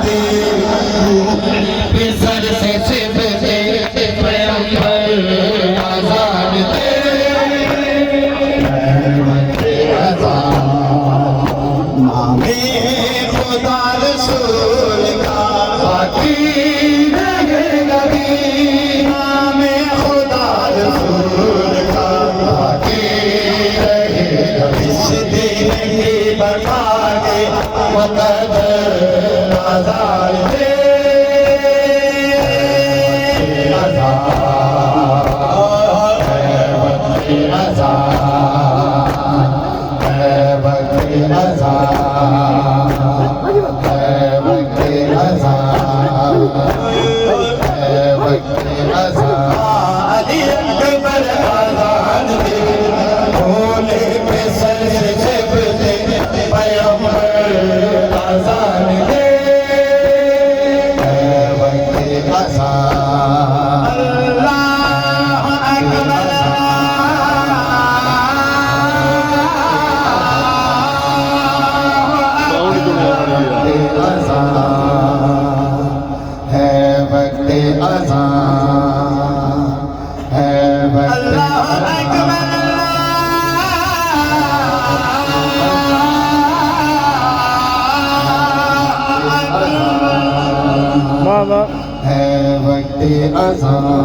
दे sir से शिव दे पैगंबर आजान दे नामे खुदा रसूल का बाकी रहेगा भी नामे खुदा रसूल का बाकी रहेगा इस दिन की बता के मदद आजाद दे है वक्त अज़ान है वक्त अज़ान